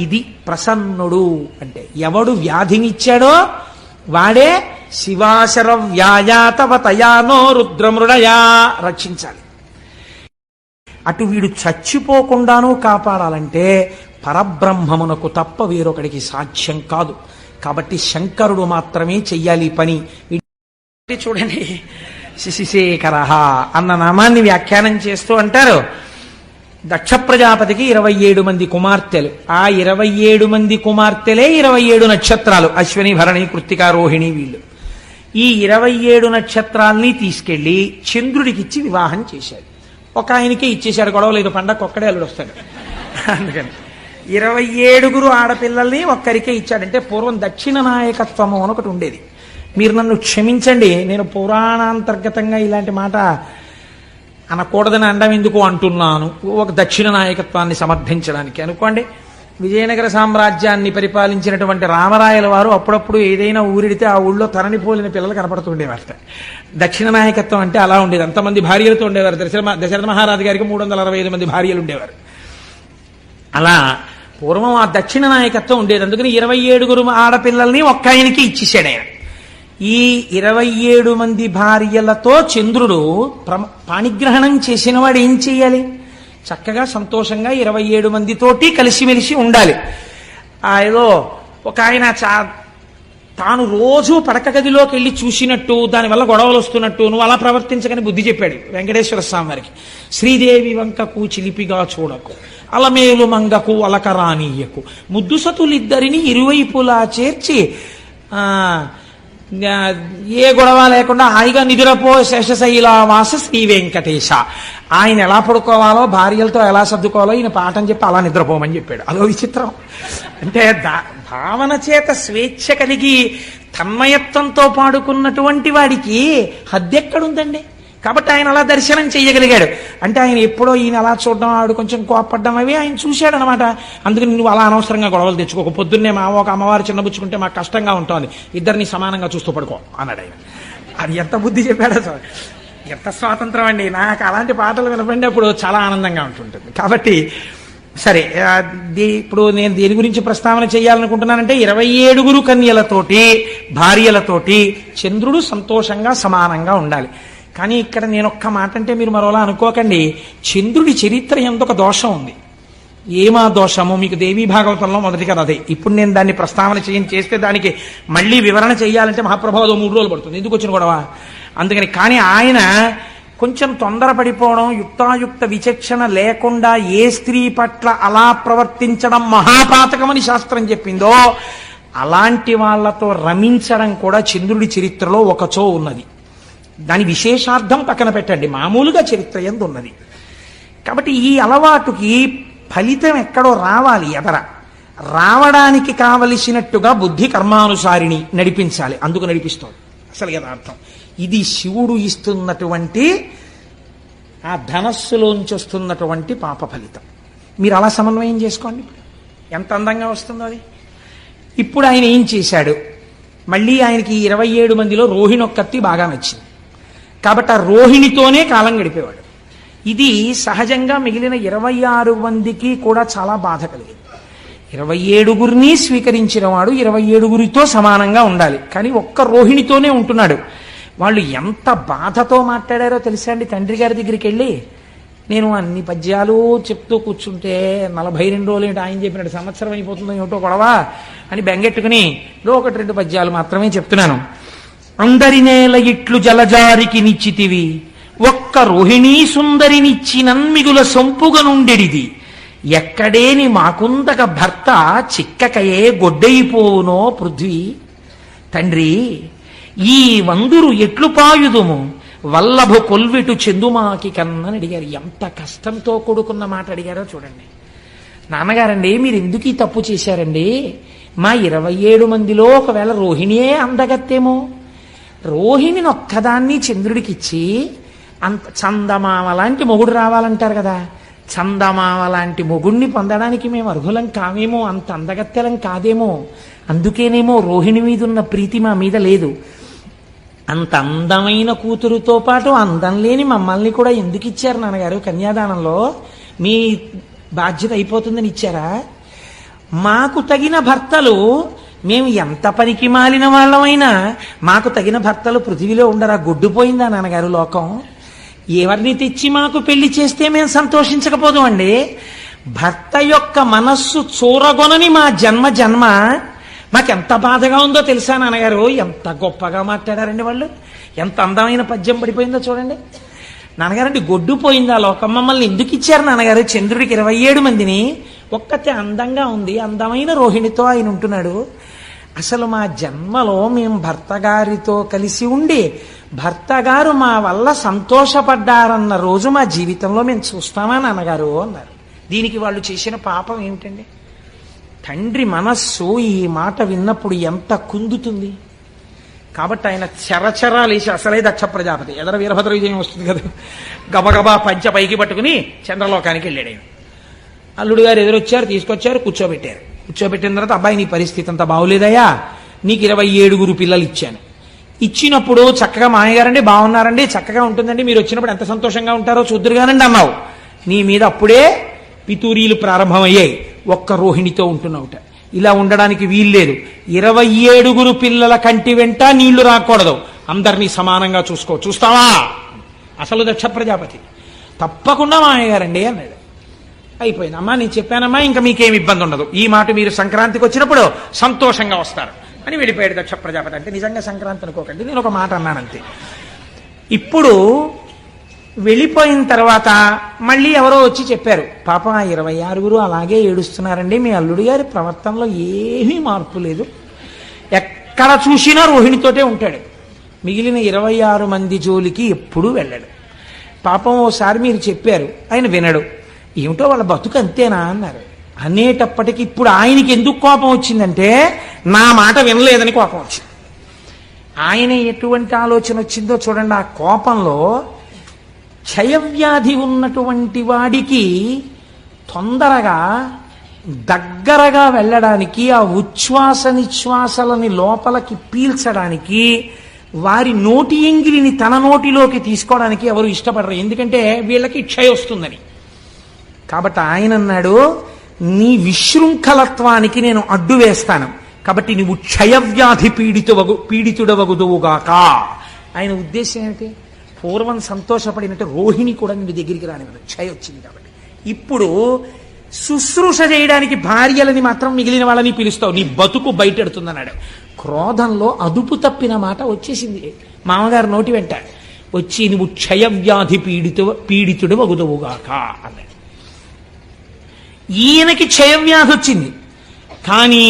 ఇది ప్రసన్నుడు అంటే ఎవడు వ్యాధినిచ్చాడో వాడే శివాశర వ్యాయాతవతయానో రుద్రమృడయా రక్షించాలి. అటు వీడు చచ్చిపోకుండానూ కాపాడాలంటే పరబ్రహ్మమునకు తప్ప వేరొకడికి సాధ్యం కాదు. కాబట్టి శంకరుడు మాత్రమే చెయ్యాలి పని. చూడండి, శశిశేఖర అన్న నామాన్ని వ్యాఖ్యానం చేస్తూ అంటారు, దక్ష ప్రజాపతికి 27 మంది కుమార్తెలు. ఆ 27 మంది కుమార్తెలే 27 నక్షత్రాలు, అశ్విని భరణి కృత్తిక రోహిణి. వీళ్ళు ఈ 27 నక్షత్రాల్ని తీసుకెళ్లి చంద్రుడికిచ్చి వివాహం చేశాడు. ఒక ఆయనకే ఇచ్చేశాడు, గొడవ లేదు, పండగ ఒక్కడే అల్లుడు వస్తాడు. అందుకని 27 ఆడపిల్లల్ని ఒక్కరికే ఇచ్చాడంటే పూర్వం దక్షిణ నాయకత్వము అని ఒకటి ఉండేది. మీరు నన్ను క్షమించండి, నేను పురాణాంతర్గతంగా ఇలాంటి మాట అనకూడదని అండం ఎందుకు అంటున్నాను, ఒక దక్షిణ నాయకత్వాన్ని సమర్థించడానికి. అనుకోండి, విజయనగర సామ్రాజ్యాన్ని పరిపాలించినటువంటి రామరాయల వారు అప్పుడప్పుడు ఏదైనా ఊరిడితే ఆ ఊళ్ళో తరణిపోలిన పిల్లలు కనపడుతుండేవారట. దక్షిణ నాయకత్వం అంటే అలా ఉండేది. అంతమంది భార్యలతో ఉండేవారు. దశరథ మహారాజు గారికి 365 మంది భార్యలు ఉండేవారు. అలా పూర్వం ఆ దక్షిణ నాయకత్వం ఉండేది. అందుకని 27 ఆడపిల్లల్ని ఒక్క ఆయనకి ఇచ్చేసాడు ఆయన. ఈ 27 మంది భార్యలతో చంద్రుడు పాణిగ్రహణం చేసిన వాడు ఏం చెయ్యాలి? చక్కగా సంతోషంగా 27 మందితోటి కలిసిమెలిసి ఉండాలి. ఏదో ఒక ఆయన తాను రోజు పడక గదిలోకి వెళ్ళి చూసినట్టు, దానివల్ల గొడవలు వస్తున్నట్టు నువ్వు అలా ప్రవర్తించకని బుద్ధి చెప్పాడు వెంకటేశ్వర స్వామి వారికి. శ్రీదేవి వంకకు చిలిపిగా చూడకు, అలమేలు మంగకు అలకరానీయకు, ముద్దు సతులిద్దరిని ఇరువైపులా చేర్చి ఏ గొడవ లేకుండా హాయిగా నిదురపో శేషశైలావాస శ్రీ వెంకటేశ. ఆయన ఎలా పడుకోవాలో, భార్యలతో ఎలా సర్దుకోవాలో ఈయన పాఠం చెప్పి అలా నిద్రపోమని చెప్పాడు. అదో విచిత్రం. అంటే భావన చేత స్వేచ్ఛ కలిగి తన్మయత్వంతో పాడుకున్నటువంటి వాడికి హద్దెక్కడుందండి? కాబట్టి ఆయన అలా దర్శనం చేయగలిగాడు. అంటే ఆయన ఎప్పుడో ఈయన అలా చూడడం, ఆవిడ కొంచెం కోపడ్డం అవి ఆయన చూశాడనమాట. అందుకని నువ్వు అలా అనవసరంగా గొడవలు తెచ్చుకోక, పొద్దున్నే ఒక అమ్మవారు చిన్నబుచ్చుకుంటే మాకు కష్టంగా ఉంటుంది, ఇద్దరిని సమానంగా చూస్తూ పడుకో అన్నాడు ఆయన. అది ఎంత బుద్ధి చెప్పాడో, ఎంత స్వాతంత్రం అండి. నాకు అలాంటి పాటలు వినపండి అప్పుడు చాలా ఆనందంగా ఉంటుంటుంది. కాబట్టి సరే, ఇప్పుడు నేను దేని గురించి ప్రస్తావన చేయాలనుకుంటున్నానంటే 27 కన్యలతోటి భార్యలతోటి చంద్రుడు సంతోషంగా సమానంగా ఉండాలి. కానీ ఇక్కడ నేను ఒక్క మాట అంటే మీరు మరోలా అనుకోకండి. చంద్రుడి చరిత్ర ఎంతొక దోషం ఉంది. ఏమా దోషము? మీకు దేవీ భాగవతంలో మొదటి కదా అదే. ఇప్పుడు నేను దాన్ని ప్రస్తావన చేస్తే దానికి మళ్ళీ వివరణ చేయాలంటే మహాప్రభావం 3 రోజులు పడుతుంది. ఎందుకు వచ్చిన గొడవ? అందుకని. కానీ ఆయన కొంచెం తొందరపడిపోవడం, యుక్తాయుక్త విచక్షణ లేకుండా ఏ స్త్రీ పట్ల అలా ప్రవర్తించడం మహాపాతకమని శాస్త్రం చెప్పిందో అలాంటి వాళ్లతో రమించడం కూడా చంద్రుడి చరిత్రలో ఒకచో ఉన్నది. దాని విశేషార్థం పక్కన పెట్టండి, మామూలుగా చరిత్ర యందు ఉన్నది. కాబట్టి ఈ అలవాటుకి ఫలితం ఎక్కడో రావాలి, ఎదర రావడానికి కావలసినట్టుగా బుద్ధి కర్మానుసారిని నడిపించాలి. అందుకు నడిపిస్తోంది అసలు యథార్థం. ఇది శివుడు ఇస్తున్నటువంటి ఆ ధనస్సులోంచి వస్తున్నటువంటి పాప ఫలితం. మీరు అలా సమన్వయం చేసుకోండి, ఎంత అందంగా వస్తుందో అది. ఇప్పుడు ఆయన ఏం చేశాడు? మళ్ళీ ఆయనకి 27 మందిలో రోహిణి ఒక్కతి బాగా నచ్చింది కాబట్టి ఆ రోహిణితోనే కాలం గడిపేవాడు. ఇది సహజంగా మిగిలిన 26 మందికి కూడా చాలా బాధ కలిగింది. 27 స్వీకరించిన వాడు 27 సమానంగా ఉండాలి, కానీ ఒక్క రోహిణితోనే ఉంటున్నాడు. వాళ్ళు ఎంత బాధతో మాట్లాడారో తెలుసా అండి? తండ్రి గారి దగ్గరికి వెళ్ళి, నేను అన్ని పద్యాలు చెప్తూ కూర్చుంటే 42 రోజులు ఏంటి, ఆయన చెప్పినట్టు సంవత్సరం అయిపోతుందో ఏమిటో గొడవ అని బెంగెట్టుకుని 1-2 పద్యాలు మాత్రమే చెప్తున్నాను. అందరి నేల ఇట్లు జలజారికి నిచ్చితివి, ఒక్క రోహిణీ సుందరినిచ్చినన్మిగుల సొంపుగా నుండెడిది, ఎక్కడేని మాకుందక భర్త చిక్కకయే గొడ్డైపోవునో పృథ్వీ. తండ్రి, ఈ వందురు ఎట్లు పాయుదుము, వల్లభు కొల్విటు చెందుమాకి కన్నని అడిగారు. ఎంత కష్టంతో కూడుకున్న మాట అడిగారో చూడండి. నాన్నగారండి, మీరు ఎందుకు ఈ తప్పు చేశారండి? మా 27 మందిలో ఒకవేళ రోహిణియే అందగత్తేమో, రోహిణిని ఒక్కదాన్ని చంద్రుడికిచ్చి అంత చందమామ లాంటి మొగుడు రావాలంటారు కదా, చందమామ లాంటి మొగుడిని పొందడానికి మేము అర్హులం కావేమో, అంత అందగత్తెలం కాదేమో, అందుకేనేమో రోహిణి మీద ఉన్న ప్రీతి మా మీద లేదు. అంత అందమైన కూతురుతో పాటు అందం లేని మమ్మల్ని కూడా ఎందుకు ఇచ్చారు నాన్నగారు? కన్యాదానంలో మీ బాధ్యత అయిపోతుందని ఇచ్చారా? మాకు తగిన భర్తలు, మేము ఎంత పనికి మాలిన వాళ్ళమైనా మాకు తగిన భర్తలు పృథివీలో ఉండరా? గొడ్డుపోయిందా నాన్నగారు లోకం? ఎవరిని తెచ్చి మాకు పెళ్లి చేస్తే మేము సంతోషించకపోదు అండి. భర్త యొక్క మనస్సు చూరగొనని మా జన్మ జన్మ మాకెంత బాధగా ఉందో తెలుసా నాన్నగారు? ఎంత గొప్పగా మాట్లాడారండి వాళ్ళు, ఎంత అందమైన పద్యం పడిపోయిందో చూడండి. నాన్నగారండి గొడ్డుపోయిందా లోకం? మమ్మల్ని ఎందుకు ఇచ్చారు నాన్నగారు చంద్రుడికి 27 మందిని? ఒక్కతే అందంగా ఉంది, అందమైన రోహిణితో ఆయన ఉంటున్నాడు. అసలు మా జన్మలో మేము భర్త గారితో కలిసి ఉండి భర్త గారు మా వల్ల సంతోషపడ్డారన్న రోజు మా జీవితంలో మేము చూస్తామా నాన్నగారు అన్నారు. దీనికి వాళ్ళు చేసిన పాపం ఏమిటండి? తండ్రి మనస్సు ఈ మాట విన్నప్పుడు ఎంత కుందుతుంది. కాబట్టి ఆయన చరచరాలేసి, అసలే దక్ష ప్రజాపతి, ఎదర వీరభద్ర విజయం వస్తుంది కదా, గబగబా పంచ పైకి పట్టుకుని చంద్రలోకానికి వెళ్ళాడు ఆయన. అల్లుడు గారు ఎదురొచ్చారు, తీసుకొచ్చారు, కూర్చోబెట్టారు. కూర్చోబెట్టిన తర్వాత, అబ్బాయి నీ పరిస్థితి అంత బాగులేదయ్యా, నీకు 27 పిల్లలు ఇచ్చాను. ఇచ్చినప్పుడు చక్కగా మామయ్యగారండి బాగున్నారండి, చక్కగా ఉంటుందండి, మీరు వచ్చినప్పుడు ఎంత సంతోషంగా ఉంటారో చూద్దురుగానండి అన్నావు. నీ మీద అప్పుడే పితూరీలు ప్రారంభమయ్యాయి. ఒక్క రోహిణితో ఉంటున్నావుట. ఇలా ఉండడానికి వీల్లేదు. 27 పిల్లల కంటి వెంట నీళ్లు రాకూడదు, అందరినీ సమానంగా చూసుకో. చూస్తావా? అసలు దక్ష ప్రజాపతి. తప్పకుండా మామయ్యగారండి అన్నాడు. అయిపోయింది. అమ్మా నేను చెప్పానమ్మా, ఇంకా మీకేమి ఇబ్బంది ఉండదు, ఈ మాట మీరు సంక్రాంతికి వచ్చినప్పుడు సంతోషంగా వస్తారు అని వెళ్ళిపోయాడు దక్ష ప్రజాపతి. అంటే నిజంగా సంక్రాంతి అనుకోకండి, నేను ఒక మాట అన్నానంతే. ఇప్పుడు వెళ్ళిపోయిన తర్వాత మళ్ళీ ఎవరో వచ్చి చెప్పారు, పాపం ఆ 26 అలాగే ఏడుస్తున్నారండి, మీ అల్లుడు గారి ప్రవర్తనలో ఏమీ మార్పు లేదు, ఎక్కడ చూసినా రోహిణితోటే ఉంటాడు, మిగిలిన 26 మంది జోలికి ఎప్పుడూ వెళ్ళాడు. పాపం ఓసారి మీరు చెప్పారు, ఆయన వినడు, ఏమిటో వాళ్ళ బతుకు అంతేనా అన్నారు. అనేటప్పటికి ఇప్పుడు ఆయనకి ఎందుకు కోపం వచ్చిందంటే, నా మాట వినలేదని కోపం వచ్చింది. ఆయన ఎటువంటి ఆలోచన వచ్చిందో చూడండి. ఆ కోపంలో క్షయవ్యాధి ఉన్నటువంటి వాడికి తొందరగా దగ్గరగా వెళ్ళడానికి, ఆ ఉచ్ఛ్వాస నిశ్వాసలని లోపలికి పీల్చడానికి, వారి నోటి ఎంగిలిని తన నోటిలోకి తీసుకోవడానికి ఎవరు ఇష్టపడరు, ఎందుకంటే వీళ్ళకి క్షయ వస్తుందని. కాబట్టి ఆయన అన్నాడు, నీ విశృంఖలత్వానికి నేను అడ్డు వేస్తాను, కాబట్టి నువ్వు క్షయవ్యాధి పీడితుడవగుదువుగాక. ఆయన ఉద్దేశం ఏమిటి? పూర్వం సంతోషపడినట్టు రోహిణి కూడా నీ దగ్గరికి రానివ్వదు, క్షయ వచ్చింది కాబట్టి. ఇప్పుడు శుశ్రూష చేయడానికి భార్యలని మాత్రం మిగిలిన వాళ్ళని పిలుస్తావు, నీ బతుకు బయటెడుతుందన్నాడు. క్రోధంలో అదుపు తప్పిన మాట వచ్చేసింది మామగారు నోటి వెంట. వచ్చి నువ్వు క్షయవ్యాధి పీడితుడు వగుదువుగాక అన్నాడు. ఈయనకి క్షయవ్యాధి వచ్చింది, కానీ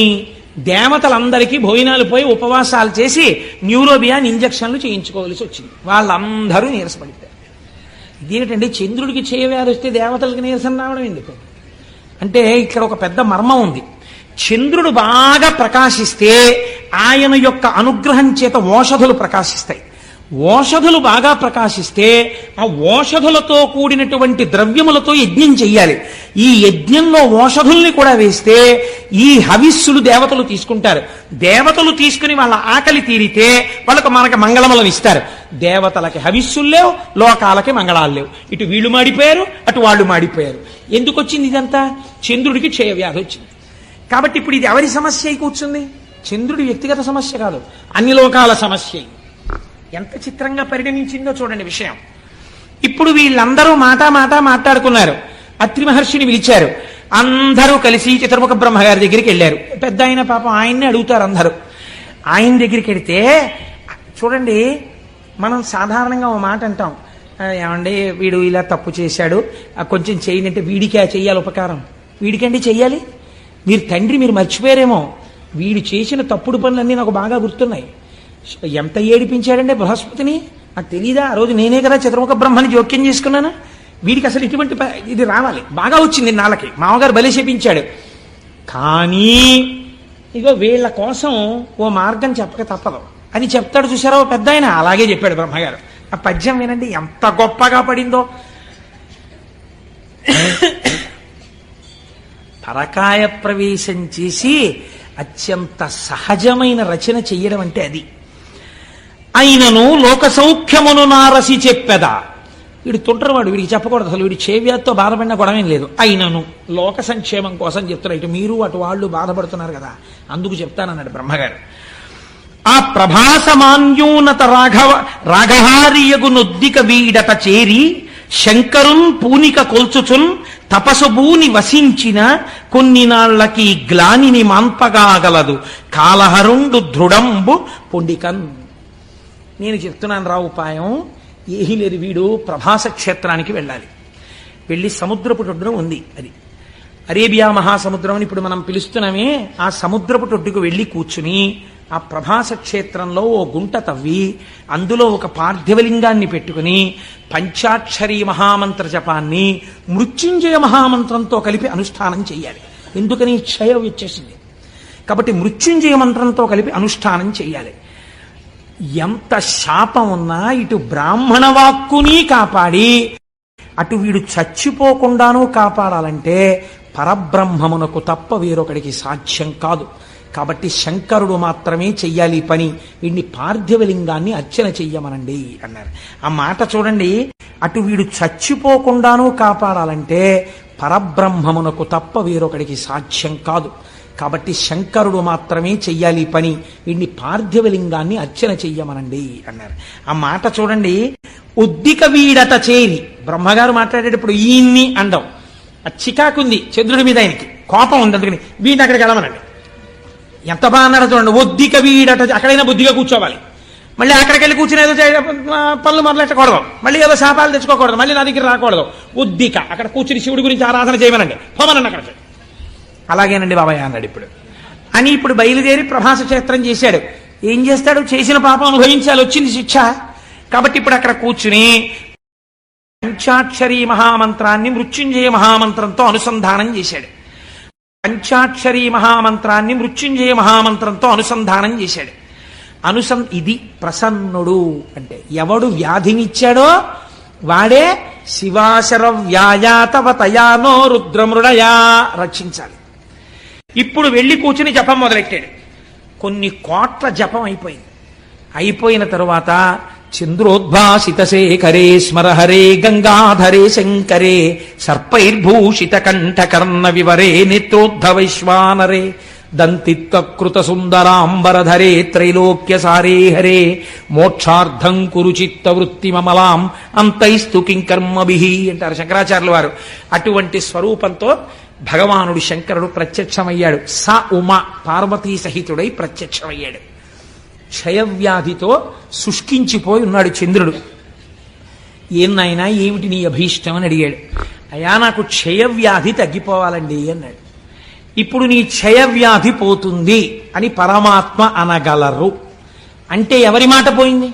దేవతలందరికీ భోజనాలు పోయి ఉపవాసాలు చేసి న్యూరోబియాన్ ఇంజక్షన్లు చేయించుకోవాల్సి వచ్చింది. వాళ్ళందరూ నీరసపడిపోయారు. ఇదేమిటండి, చంద్రుడికి క్షయవ్యాధి వస్తే దేవతలకు నీరసం రావడం ఎందుకు అంటే, ఇక్కడ ఒక పెద్ద మర్మం ఉంది. చంద్రుడు బాగా ప్రకాశిస్తే ఆయన యొక్క అనుగ్రహం చేత ఓషధులు ప్రకాశిస్తాయి. ఓషధులు బాగా ప్రకాశిస్తే ఆ ఓషధులతో కూడినటువంటి ద్రవ్యములతో యజ్ఞం చెయ్యాలి. ఈ యజ్ఞంలో ఓషధుల్ని కూడా వేస్తే ఈ హవిస్సులు దేవతలు తీసుకుంటారు. దేవతలు తీసుకుని వాళ్ళ ఆకలి తీరితే వాళ్ళకు మనకు మంగళములను ఇస్తారు. దేవతలకి హవిస్సులు లేవు, లోకాలకి మంగళాలు లేవు. ఇటు వీళ్ళు మాడిపోయారు, అటు వాళ్ళు మాడిపోయారు. ఎందుకు వచ్చింది ఇదంతా? చంద్రుడికి క్షయవ్యాధి వచ్చింది. కాబట్టి ఇప్పుడు ఇది ఎవరి సమస్య అయి కూర్చుంది? చంద్రుడి వ్యక్తిగత సమస్య కాదు, అన్ని లోకాల సమస్య. ఎంత చిత్రంగా పరిగణించిందో చూడండి విషయం. ఇప్పుడు వీళ్ళందరూ మాట్లాడుకున్నారు. అత్రి మహర్షిని పిలిచారు. అందరూ కలిసి చతుర్ముఖ బ్రహ్మగారి దగ్గరికి వెళ్ళారు. పెద్ద ఆయన పాపం ఆయన్ని అడుగుతారు అందరూ. ఆయన దగ్గరికి వెడితే చూడండి, మనం సాధారణంగా ఓ మాట అంటాం, ఏమండి వీడు ఇలా తప్పు చేశాడు, కొంచెం చేయనంటే వీడికే చెయ్యాలి ఉపకారం. వీడికండి చెయ్యాలి? మీరు తండ్రి, మీరు మర్చిపోయారేమో, వీడు చేసిన తప్పుడు పనులన్నీ నాకు బాగా గుర్తున్నాయి. ఎంత ఏడిపించాడంటే బృహస్పతిని, నాకు తెలీదా? ఆ రోజు నేనే కదా చతుర్ముఖ బ్రహ్మని జోక్యం చేసుకున్నాను. వీడికి అసలు ఇటువంటి ఇది రావాలి, బాగా వచ్చింది నాళ్ళకి, మామగారు బలి చేపించాడు. కానీ ఇగో వీళ్ళ కోసం ఓ మార్గం చెప్పక తప్పదు అని చెప్తాడు. చూసారా ఓ పెద్ద ఆయన, అలాగే చెప్పాడు బ్రహ్మగారు. ఆ పద్యం వినండి ఎంత గొప్పగా పడిందో. పరకాయ ప్రవేశం చేసి అత్యంత సహజమైన రచన చెయ్యడం అంటే అది. అయినను లోక సౌఖ్యమును నారసి చెప్పెద, వీడు తుంటరివాడు, వీడికి చెప్పకూడదు అసలు, వీడి చేవ్యాధితో బాధపడిన గొడవేం లేదు. అయినను లోక సంక్షేమం కోసం చెప్తున్నారు. ఇటు మీరు అటు వాళ్ళు బాధపడుతున్నారు కదా, అందుకు చెప్తానన్నాడు బ్రహ్మగారు. ఆ ప్రభాసమాన్యూనత రాఘహారియగు నొద్దిక వీడత చేరి శంకరున్ పూనిక కొల్చుచున్ తపసుభూని వసించిన కొన్ని నాళ్లకి గ్లానిని మాన్పగాగలదు కాలహరుండు దృఢంబు పొండికన్. నేను చెప్తున్నాను రా ఉపాయం. ఏహి లేదు, వీడు ప్రభాస క్షేత్రానికి వెళ్ళాలి. వెళ్ళి సముద్రపు ఒడ్డున ఉంది, అది అరేబియా మహాసముద్రం అని ఇప్పుడు మనం పిలుస్తున్నామే, ఆ సముద్రపు ఒడ్డుకు వెళ్ళి కూర్చుని ఆ ప్రభాస క్షేత్రంలో ఓ గుంట తవ్వి అందులో ఒక పార్థివలింగాన్ని పెట్టుకుని పంచాక్షరీ మహామంత్ర జపాన్ని మృత్యుంజయ మహామంత్రంతో కలిపి అనుష్ఠానం చెయ్యాలి. ఎందుకని? క్షయం వచ్చేసింది కాబట్టి మృత్యుంజయ మంత్రంతో కలిపి అనుష్ఠానం చెయ్యాలి. ఎంత శాపం ఉన్నా ఇటు బ్రాహ్మణ వాక్కుని కాపాడి అటు వీడు చచ్చిపోకుండానూ కాపాడాలంటే పరబ్రహ్మమునకు తప్ప వేరొకడికి సాధ్యం కాదు. కాబట్టి శంకరుడు మాత్రమే చెయ్యాలి ఈ పని. వీడిని పార్థివలింగాన్ని అర్చన చెయ్యమనండి అన్నారు. ఆ మాట చూడండి, అటు వీడు చచ్చిపోకుండానూ కాపాడాలంటే పరబ్రహ్మమునకు తప్ప వేరొకడికి సాధ్యం కాదు. కాబట్టి శంకరుడు మాత్రమే చెయ్యాలి ఈ పని. వీడిని పార్థివలింగాన్ని అర్చన చెయ్యమనండి అన్నారు. ఆ మాట చూడండి, ఉద్దిక వీడత చేరి. బ్రహ్మగారు మాట్లాడేటప్పుడు ఈయన్ని అండం, ఆ చికాకుంది చంద్రుడి మీద, ఆయనకి కోపం ఉంది, అందుకని వీడిని అక్కడికి వెళ్ళమనండి. ఎంత బాగా అన్నాడు చూడండి. ఒద్దిక వీడట, అక్కడైనా బుద్ధిగా కూర్చోవాలి. మళ్ళీ అక్కడికి వెళ్ళి కూర్చుని ఏదో పనులు మొదలెట్టకూడదు, మళ్ళీ ఏదో శాపాలు తెచ్చుకోకూడదు, మళ్ళీ నా దగ్గర రాకూడదు. ఉద్దిక అక్కడ కూర్చుని శివుడి గురించి ఆరాధన చేయమనండి, పోమనండి అక్కడికి. అలాగేనండి బాబాయ్ అన్నాడు ఇప్పుడు అని. ఇప్పుడు బయలుదేరి ప్రభాస క్షేత్రం చేశాడు. ఏం చేస్తాడు? చేసిన పాపం అనుభవించాలి, వచ్చింది శిక్ష. కాబట్టి ఇప్పుడు అక్కడ కూర్చుని పంచాక్షరీ మహామంత్రాన్ని మృత్యుంజయ మహామంత్రంతో అనుసంధానం చేశాడు. పంచాక్షరీ మహామంత్రాన్ని మృత్యుంజయ మహామంత్రంతో అనుసంధానం చేశాడు. ఇది ప్రసన్నుడు అంటే ఎవడు వ్యాధినిచ్చాడో వాడే శివాశర వ్యాయాతవతయానో రుద్రమృడయా రక్షించాలి. ఇప్పుడు వెళ్ళి కూర్చుని జపం మొదలెట్టాడు. కొన్ని కోట్ల జపం అయిపోయింది. అయిపోయిన తరువాత చంద్రోద్భాసిత శేఖరే స్మరహరే గంగాధరే శంకరే సర్పైర్భూషిత కంఠకర్ణ వివరే నేత్రోద్ధవైశ్వానరే దంతిత్వకృత సుందరాంబరధరే త్రైలోక్య సారే హరే మోక్షార్థం కురు చిత్త వృత్తి మమలాం అంతైస్తు కింకర్మభిః అంటారు శంకరాచార్యుల వారు. అటువంటి స్వరూపంతో భగవానుడు శంకరుడు ప్రత్యక్షమయ్యాడు. స ఉమ పార్వతీ సహితుడై ప్రత్యక్షమయ్యాడు. క్షయవ్యాధితో శుష్కించిపోయి ఉన్నాడు చంద్రుడు. ఏనాయనా ఏమిటి నీ అభీష్టం అని అడిగాడు. అయ్యా నాకు క్షయవ్యాధి తగ్గిపోవాలండి అన్నాడు. ఇప్పుడు నీ క్షయవ్యాధి పోతుంది అని పరమాత్మ అనగలరు అంటే ఎవరి మాట పోయింది?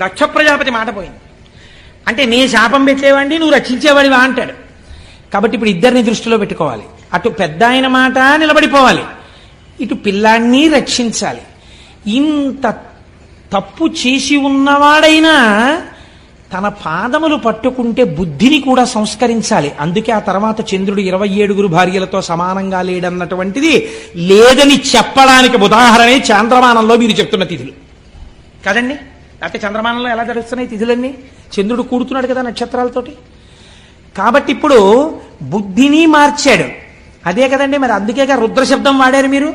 దక్ష ప్రజాపతి మాట పోయింది. అంటే నే శాపం పెట్టేవాడిని, నువ్వు రక్షించేవాడివా అంటాడు. కాబట్టి ఇప్పుడు ఇద్దరిని దృష్టిలో పెట్టుకోవాలి. అటు పెద్ద ఆయన మాట నిలబడిపోవాలి, ఇటు పిల్లాన్ని రక్షించాలి. ఇంత తప్పు చేసి ఉన్నవాడైనా తన పాదములు పట్టుకుంటే బుద్ధిని కూడా సంస్కరించాలి. అందుకే ఆ తర్వాత చంద్రుడు 27 భార్యలతో సమానంగా లేడన్నటువంటిది లేదని చెప్పడానికి ఉదాహరణే చాంద్రమానంలో మీరు చెప్తున్న తిథులు కదండి. లేకపోతే చంద్రమానంలో ఎలా జరుగుతున్నాయి తిథులన్నీ? చంద్రుడు కూడుతున్నాడు కదా నక్షత్రాలతోటి. కాబట్టి ఇప్పుడు బుద్ధిని మార్చాడు. అదే కదండి, మరి అందుకేగా రుద్రశబ్దం వాడారు మీరు.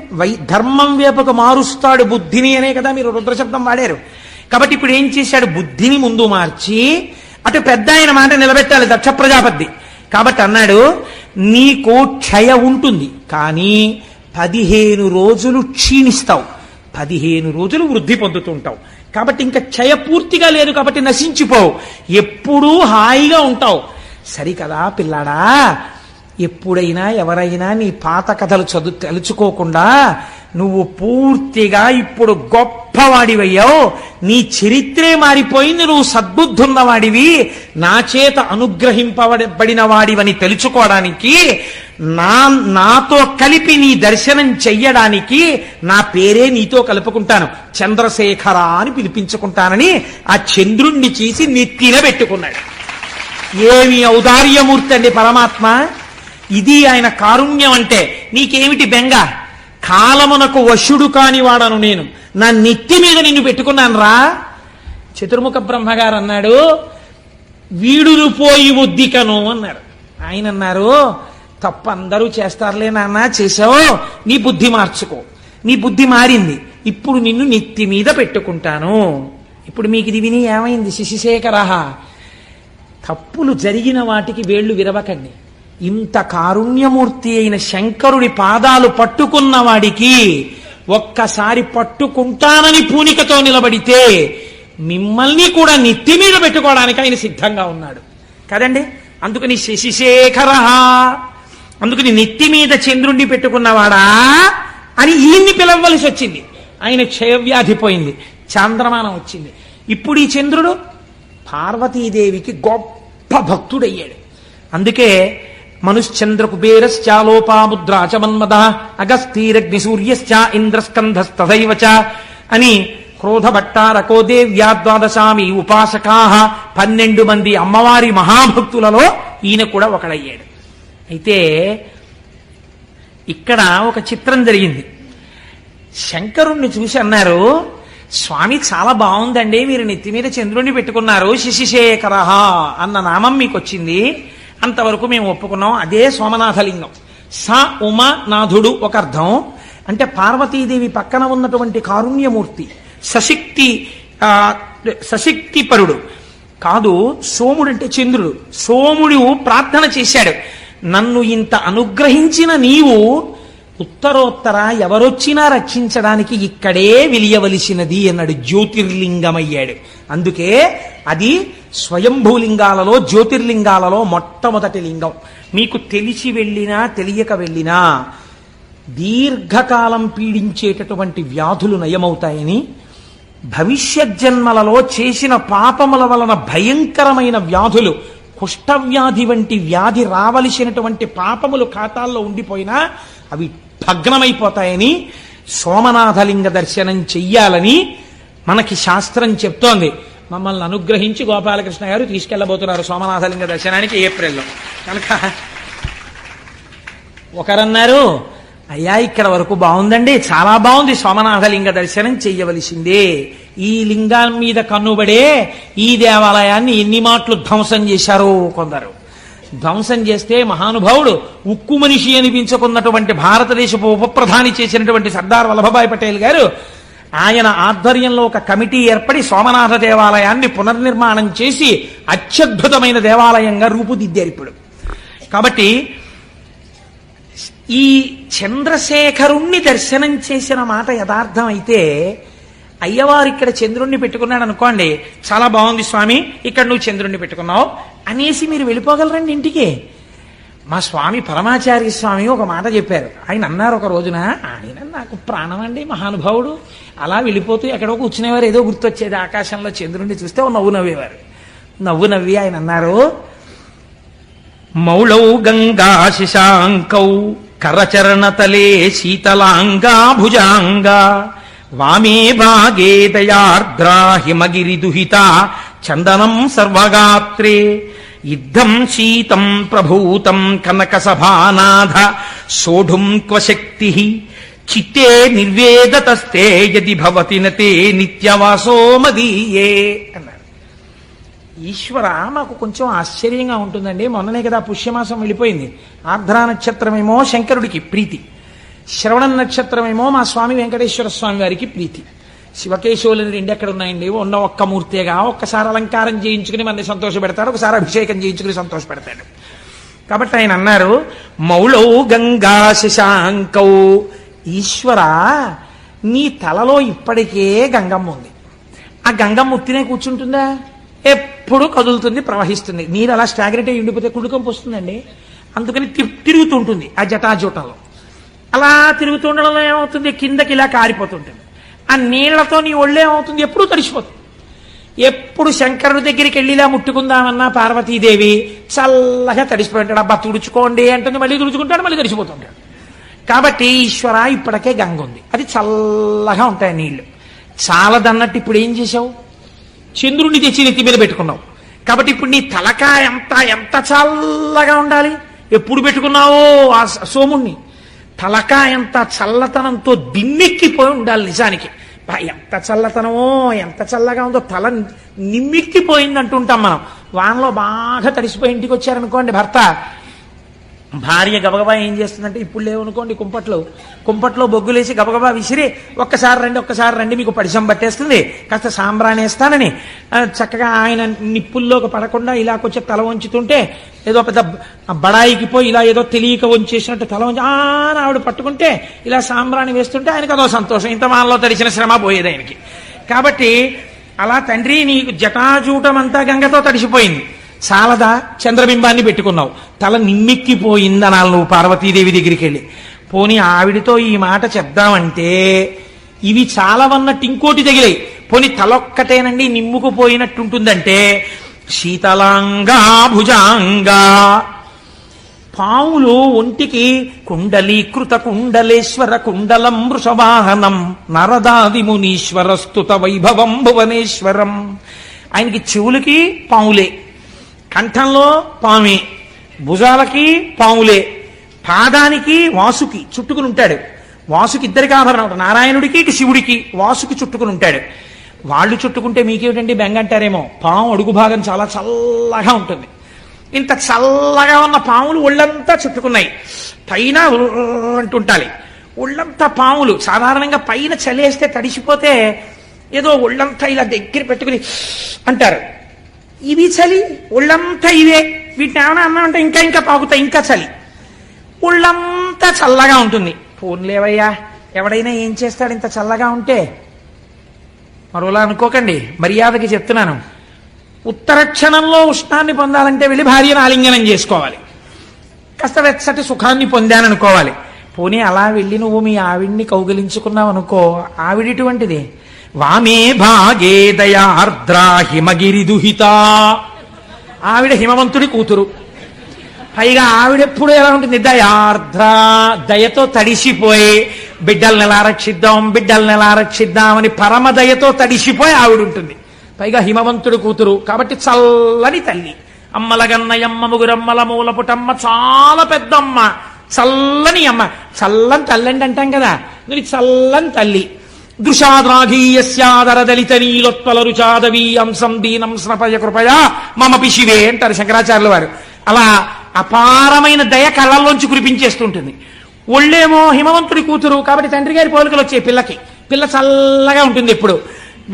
ధర్మం వైపుకు మారుస్తాడు బుద్ధిని అనే కదా మీరు రుద్రశబ్దం వాడారు. కాబట్టి ఇప్పుడు ఏం చేశాడు? బుద్ధిని ముందు మార్చి అటు పెద్ద ఆయన మాట నిలబెట్టాలి దక్ష ప్రజాపతి. కాబట్టి అన్నాడు, నీకు క్షయ ఉంటుంది కానీ 15 రోజులు క్షీణిస్తావు, 15 రోజులు వృద్ధి పొందుతుంటావు. కాబట్టి ఇంకా క్షయ పూర్తిగా లేదు కాబట్టి నశించిపోవు, ఎప్పుడూ హాయిగా ఉంటావు. సరికదా పిల్లాడా, ఎప్పుడైనా ఎవరైనా నీ పాత కథలు తలుచుకోకుండా నువ్వు పూర్తిగా ఇప్పుడు గొప్పవాడివయ్యావు, నీ చరిత్రే మారిపోయింది, నువ్వు సద్బుద్ధున్నవాడివి, నా చేత అనుగ్రహింపబడిన వాడివని తెలుసుకోవడానికి, నాతో కలిపి నీ దర్శనం చెయ్యడానికి నా పేరే నీతో కలుపుకుంటాను, చంద్రశేఖర అని పిలిపించుకుంటానని ఆ చంద్రుణ్ణి చేసి నెత్తిన పెట్టుకున్నాడు. ఏమి ఔదార్యమూర్తి అండి పరమాత్మ. ఇది ఆయన కారుణ్యం అంటే. నీకేమిటి బెంగ? కాలమునకు వశుడు కాని వాడను నేను, నా నెత్తి మీద నిన్ను పెట్టుకున్నాను రా. చతుర్ముఖ బ్రహ్మగారు అన్నాడు, వీడును పోయి ఉద్దికను అన్నారు. ఆయన అన్నారు, తప్పు అందరూ చేస్తారులే నాన్న, చేసావు, నీ బుద్ధి మార్చుకో. నీ బుద్ధి మారింది, ఇప్పుడు నిన్ను నెత్తి మీద పెట్టుకుంటాను. ఇప్పుడు మీకు ఇది విని ఏమైంది? శశిశేఖర, తప్పులు జరిగిన వాటికి వేళ్లు విరవకండి. ఇంత కారుణ్యమూర్తి అయిన శంకరుడి పాదాలు పట్టుకున్న వాడికి ఒక్కసారి పట్టుకుంటానని పూనికతో నిలబడితే మిమ్మల్ని కూడా నెత్తి మీద పెట్టుకోవడానికి ఆయన సిద్ధంగా ఉన్నాడు కదండి. అందుకని శశిశేఖర, అందుకని నెత్తి మీద చంద్రుణ్ణి పెట్టుకున్నవాడా అని ఈయన్ని పిలవలసి వచ్చింది. ఆయన క్షయవ్యాధి పోయింది, చాంద్రమానం వచ్చింది. ఇప్పుడు ఈ చంద్రుడు పార్వతీదేవికి గొప్ప భక్తుడయ్యాడు. అందుకే మనుశ్చంద్ర కుబేరశ్చాలోపాముద్రా చ మన్మద అగస్తీరగ్ని సూర్యశ్చ ఇంద్రస్కంధస్తథైవ చ అని క్రోధభట్టారకో దేవ్యా ద్వాదశామి ఉపాసకా 12 మంది అమ్మవారి మహాభక్తులలో ఈయన కూడా ఒకడయ్యాడు. అయితే ఇక్కడ ఒక చిత్రం జరిగింది. శంకరుణ్ణి చూసి అన్నారు, స్వామి చాలా బాగుందండి, మీరు నెత్తి మీద చంద్రుణ్ణి పెట్టుకున్నారు, శశిశేఖర అన్న నామం మీకు వచ్చింది, అంతవరకు మేము ఒప్పుకున్నాం. అదే సోమనాథలింగం. స ఉమానాథుడు ఒక అర్థం. అంటే పార్వతీదేవి పక్కన ఉన్నటువంటి కారుణ్యమూర్తి, సశక్తిపరుడు కాదు. సోముడు అంటే చంద్రుడు. సోముడు ప్రార్థన చేశాడు, నన్ను ఇంత అనుగ్రహించిన నీవు ఉత్తరోత్తర ఎవరొచ్చినా రక్షించడానికి ఇక్కడే విలియవలసినది అన్నాడు. జ్యోతిర్లింగమయ్యాడు. అందుకే అది స్వయంభూలింగాలలో జ్యోతిర్లింగాలలో మొట్టమొదటి లింగం. మీకు తెలిసి వెళ్ళినా తెలియక వెళ్ళినా దీర్ఘకాలం పీడించేటటువంటి వ్యాధులు నయమవుతాయని, భవిష్యజ్జన్మలలో చేసిన పాపముల వలన భయంకరమైన వ్యాధులు, కుష్ఠవ్యాధి వంటి వ్యాధి రావలసినటువంటి పాపములు ఖాతాల్లో ఉండిపోయినా అవి భగ్నమైపోతాయని, సోమనాథలింగ దర్శనం చెయ్యాలని మనకి శాస్త్రం చెప్తోంది. మమ్మల్ని అనుగ్రహించి గోపాలకృష్ణ గారు తీసుకెళ్లబోతున్నారు సోమనాథలింగ దర్శనానికి ఏప్రిల్లో. కనుక ఒకరన్నారు, అయ్యా ఇక్కడ వరకు బాగుందండి, చాలా బాగుంది, సోమనాథలింగ దర్శనం చెయ్యవలసిందే. ఈ లింగం మీద కన్నుబడే ఈ దేవాలయాన్ని ఎన్ని మాటలు ధ్వంసం చేశారో కొందరు. ధ్వంసం చేస్తే మహానుభావుడు ఉక్కు మనిషి అనిపించుకున్నటువంటి భారతదేశపు ఉప ప్రధాని చేసినటువంటి సర్దార్ వల్లభభాయ్ పటేల్ గారు, ఆయన ఆధ్వర్యంలో ఒక కమిటీ ఏర్పడి సోమనాథ దేవాలయాన్ని పునర్నిర్మాణం చేసి అత్యద్భుతమైన దేవాలయంగా రూపుదిద్దారు ఇప్పుడు. కాబట్టి ఈ చంద్రశేఖరుణ్ణి దర్శనం చేసిన మాట యథార్థం అయితే, అయ్యవారు ఇక్కడ చంద్రుణ్ణి పెట్టుకున్నాడు అనుకోండి, చాలా బాగుంది స్వామి, ఇక్కడ నువ్వు చంద్రుణ్ణి పెట్టుకున్నావు అనేసి మీరు వెళ్ళిపోగలరండి ఇంటికి. మా స్వామి పరమాచార్య స్వామి ఒక మాట చెప్పారు. ఆయన అన్నారు ఒక రోజున, ఆయన నాకు ప్రాణం అండి మహానుభావుడు, అలా వెళ్ళిపోతూ ఎక్కడో కూర్చునేవారు, ఏదో గుర్తొచ్చేది, ఆకాశంలో చంద్రుణ్ణి చూస్తే ఓ నవ్వు నవ్వేవారు. నవ్వు నవ్వి ఆయన అన్నారు, మౌళౌ గంగా శశాంకౌ కరచరణతలే శీతలాంగా భుజాంగా వామే భాగే దయార్ద్రా హిమగిరి దుహిత చందనం సర్వగాత్రే యుద్ధం శీతం ప్రభూతం కనక సభానాథ సోఢుం క్వశక్తి చిత్తే నిర్వేదతస్తే యది భవతి నతే నిత్యవాసో మదీయే అన్నారు. ఈశ్వర, మాకు కొంచెం ఆశ్చర్యంగా ఉంటుందండి, మొన్ననే కదా పుష్యమాసం వెళ్ళిపోయింది. ఆర్ద్రా నక్షత్రమేమో శంకరుడికి ప్రీతి, శ్రవణ నక్షత్రమేమో మా స్వామి వెంకటేశ్వర స్వామి వారికి ప్రీతి. శివకేశవులని రెండు ఎక్కడ ఉన్నాయండి? ఉన్న ఒక్క మూర్తిగా. ఒక్కసారి అలంకారం చేయించుకుని మనని సంతోష పెడతాడు, ఒకసారి అభిషేకం చేయించుకుని సంతోష పెడతాడు. కాబట్టి ఆయన అన్నారు, మౌళౌ గంగా శశాంకౌ, ఈశ్వర నీ తలలో ఇప్పటికే గంగమ్మ ఉంది. ఆ గంగమ్మ ఉత్తినే కూర్చుంటుందా? ఎప్పుడు కదులుతుంది, ప్రవహిస్తుంది. నీరు అలా స్టాగ్నెట్ అయి ఉండిపోతే కుళ్ళుకంపు వస్తుందండి. అందుకని తిరుగుతుంటుంది ఆ జటాజూటంలో. అలా తిరుగుతుండడంలో ఏమవుతుంది, కిందకి ఇలా కారిపోతుంటుంది. ఆ నీళ్లతో నీ ఒళ్ళే ఏమవుతుంది, ఎప్పుడూ తడిసిపోతుంది. ఎప్పుడు శంకరుడి దగ్గరికి వెళ్ళి ఇలా ముట్టుకుందామన్నా పార్వతీదేవి చల్లగా తడిసిపోయి ఉంటాడు. అబ్బా తుడుచుకోండి అంటుంది, మళ్ళీ తుడుచుకుంటాడు, మళ్ళీ తడిసిపోతుంటాడు. కాబట్టి ఈశ్వర ఇప్పటికే గంగ ఉంది, అది చల్లగా ఉంటాయి నీళ్లు. చాలదన్నట్టు ఇప్పుడు ఏం చేశావు, చంద్రుడిని తెచ్చి నెత్తి మీద పెట్టుకున్నావు. కాబట్టి ఇప్పుడు నీ తలకాయ ఎంత చల్లగా ఉండాలి. ఎప్పుడు పెట్టుకున్నావో ఆ సోముణ్ణి, తలకాయ ఎంత చల్లతనంతో దిమ్మెక్కిపోయి ఉండాలి. నిజానికి ఎంత చల్లతనమో, ఎంత చల్లగా ఉందో, తల నిమ్మెక్కిపోయింది అంటుంటాం మనం. వానలో బాగా తడిసిపోయి ఇంటికి వచ్చారనుకోండి భర్త, భార్య గబగబా ఏం చేస్తుందంటే ఇప్పుడు లేవనుకోండి కుంపట్లో బొగ్గులేసి గబగబా విసిరి ఒక్కసారి రండి మీకు పడిశం పట్టేస్తుంది, కాస్త సాంబ్రాణి వేస్తానని చక్కగా ఆయన నిప్పుల్లోకి పడకుండా ఇలా కొంచెం తల వంచుతుంటే ఏదో పెద్ద బడాయికి పోయి ఇలా ఏదో తెలియక వంచేసినట్టు తల వంచి ఆవిడ పట్టుకుంటే ఇలా సాంబ్రాణి వేస్తుంటే ఆయనకు అదో సంతోషం, ఇంత మానలో తడిచిన శ్రమ పోయేది ఆయనకి. కాబట్టి అలా తండ్రి నీకు జటాజూటం అంతా గంగతో తడిసిపోయింది, చాలదా చంద్రబింబాన్ని పెట్టుకున్నావు, తల నిమ్మెక్కిపోయిందనాలు నువ్వు పార్వతీదేవి దగ్గరికి వెళ్ళి. పోనీ ఆవిడితో ఈ మాట చెప్దామంటే ఇవి చాలవన్నట్టు ఇంకోటి తగిలాయి. పోనీ తలొక్కటేనండి నిమ్ముకుపోయినట్టుంటుందంటే శీతలాంగా భుజాంగా, పావులు ఒంటికి కుండలీకృత కుండలేశ్వర కుండలం వృషవాహనం నరదాది మునీశ్వర స్తుత వైభవం భువనేశ్వరం. ఆయనకి చెవులకి పావులే, కంఠంలో పామే, భుజాలకి పాములే, పాదానికి వాసుకి చుట్టుకుని ఉంటాడు. వాసుకి ఇద్దరికి ఆభరణం, నారాయణుడికి ఇటు శివుడికి వాసుకి చుట్టుకుని ఉంటాడు. వాళ్ళు చుట్టుకుంటే మీకేమిటండి బెంగ అంటారేమో, పాము అడుగు భాగం చాలా చల్లగా ఉంటుంది. ఇంత చల్లగా ఉన్న పాములు ఒళ్ళంతా చుట్టుకున్నాయి, పైన అంటుంటాలి. ఒళ్ళంతా పాములు సాధారణంగా పైన చలేస్తే తడిసిపోతే ఏదో ఒళ్ళంతా ఇలా దగ్గర పెట్టుకుని అంటారు. ఇవి చలి, ఒళ్ళంతా ఇవే, వీటిని ఏమైనా అన్నామంటే ఇంకా ఇంకా పాకుతాయి, ఇంకా చలి, ఒళ్ళంతా చల్లగా ఉంటుంది. పోన్లేవయ్యా, ఎవడైనా ఏం చేస్తాడు ఇంత చల్లగా ఉంటే? మరోలా అనుకోకండి, మర్యాదకి చెప్తున్నాను. ఉత్తర క్షణంలో ఉష్ణాన్ని పొందాలంటే వెళ్ళి భార్యను ఆలింగనం చేసుకోవాలి, కాస్త వెచ్చటి సుఖాన్ని పొందాననుకోవాలి. పోనీ అలా వెళ్ళి నువ్వు మీ ఆవిడ్ని కౌగిలించుకున్నావు అనుకో, ఆవిడిటువంటిది. వామే భాగే దయార్ద్రా హిమగిరి దుహిత, ఆవిడ హిమవంతుడి కూతురు, పైగా ఆవిడెప్పుడు ఎలా ఉంటుంది, దయార్ద్ర, దయతో తడిసిపోయి బిడ్డల్ని ఎలా రక్షిద్దామని పరమ దయతో తడిసిపోయి ఆవిడ ఉంటుంది. పైగా హిమవంతుడి కూతురు కాబట్టి చల్లని తల్లి. అమ్మలగన్నయమ్మ ముగురమ్మల మూలపుటమ్మ, చాలా పెద్దమ్మ, చల్లని అమ్మ. చల్లని తల్లి అంటాం కదా, నువ్వు చల్లని తల్లి. దృశాద్రాఘీయస్యాదర దళిత నీలోత్పల రుచాదవీయంసం దీనం స్నపయ కృపయా మమ పిశివే అంటారు శంకరాచార్యుల వారు. అలా అపారమైన దయ కళ్ళల్లోంచి కురిపించేస్తుంటుంది. ఒళ్ళేమో హిమవంతుడి కూతురు కాబట్టి తండ్రి గారి పోలికలు వచ్చాయి పిల్లకి. పిల్ల చల్లగా ఉంటుంది, ఎప్పుడు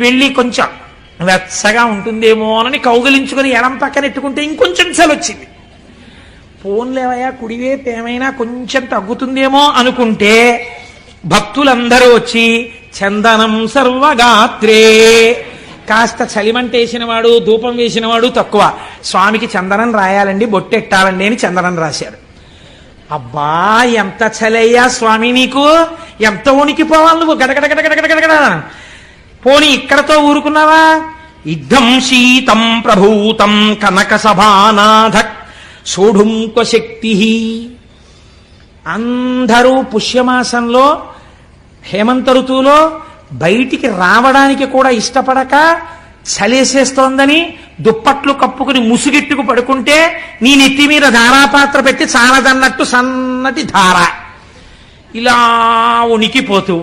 వెళ్ళి కొంచెం వెచ్చగా ఉంటుందేమోనని కౌగిలించుకుని ఎడం పక్కన ఎట్టుకుంటే ఇంకొంచెం చలొచ్చింది. పోన్లేవయ్యా కుడివైపు ఏమైనా కొంచెం తగ్గుతుందేమో అనుకుంటే భక్తులందరూ వచ్చి చందనం సర్వగాత్రే, కాస్త చలిమంటేసిన వాడు ధూపం వేసిన వాడు తక్కువ, స్వామికి చందనం రాయాలండి బొట్టెట్టాలండి అని చందనం రాశారు. అబ్బా ఎంత చలయ్యా స్వామి, నీకు ఎంత వణికిపోవాలి నువ్వు, గడగడగడగడగడగడ. పోనీ ఇక్కడతో ఊరుకున్నావా? ఇద్దం శీతం ప్రభూతం కనక సభానాథ సోఢుంక శక్తి. అందరూ పుష్యమాసంలో హేమంత ఋతువులో బయటికి రావడానికి కూడా ఇష్టపడక చలేసేస్తోందని దుప్పట్లు కప్పుకుని ముసుగెట్టుకు పడుకుంటే నీ నెత్తి మీద ధారాపాత్ర పెట్టి చాలదన్నట్టు సన్నటి ధార ఇలా ఉనికిపోతూ,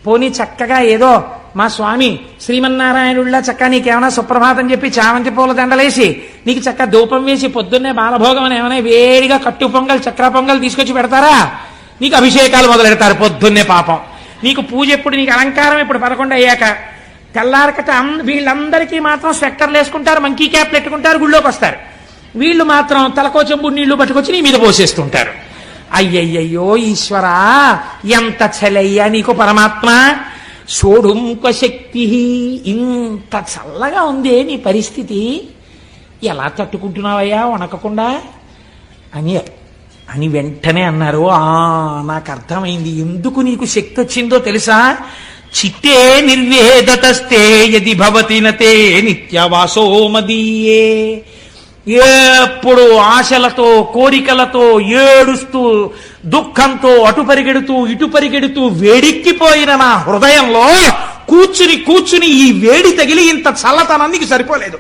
పోనీ చక్కగా ఏదో మా స్వామి శ్రీమన్నారాయణుడిలా చక్కగా నీకేమైనా సుప్రభాతం చెప్పి చామంతి పూల దండలేసి నీకు చక్క ధూపం వేసి పొద్దున్నే బాలభోగం అని ఏమైనా వేడిగా కట్టు పొంగల్ చక్ర పొంగల్ తీసుకొచ్చి పెడతారా? నీకు అభిషేకాలు మొదలెడతారు పొద్దున్నే. పాపం నీకు పూజ ఎప్పుడు, నీకు అలంకారం ఇప్పుడు 11 అయ్యాక. తెల్లారకట వీళ్ళందరికీ మాత్రం స్వెట్టర్లు వేసుకుంటారు, మంకీ క్యాప్లు పెట్టుకుంటారు, గుళ్ళోకి వస్తారు. వీళ్ళు మాత్రం తలకో చెంబు నీళ్లు పట్టుకొచ్చి నీ మీద పోసేస్తుంటారు. అయ్యయ్యో ఈశ్వరా, ఎంత చలయ్యా నీకు పరమాత్మ. సోఢుంక శక్తి, ఇంత చల్లగా ఉందే నీ పరిస్థితి, ఎలా తట్టుకుంటున్నావయ్యా వణకకుండా అని వెంటనే అన్నారు. నాకు అర్థమైంది ఎందుకు నీకు శక్తి వచ్చిందో తెలుసా? చిత్తే నిర్వేదతస్తే యది భవతి నతే నిత్యవాసో మదీయే. ఎప్పుడు ఆశలతో కోరికలతో ఏడుస్తూ దుఃఖంతో అటు పరిగెడుతూ ఇటు పరిగెడుతూ వేడెక్కిపోయిన నా హృదయంలో కూర్చుని ఈ వేడి తగిలి ఇంత చల్లతనానికి సరిపోలేదు.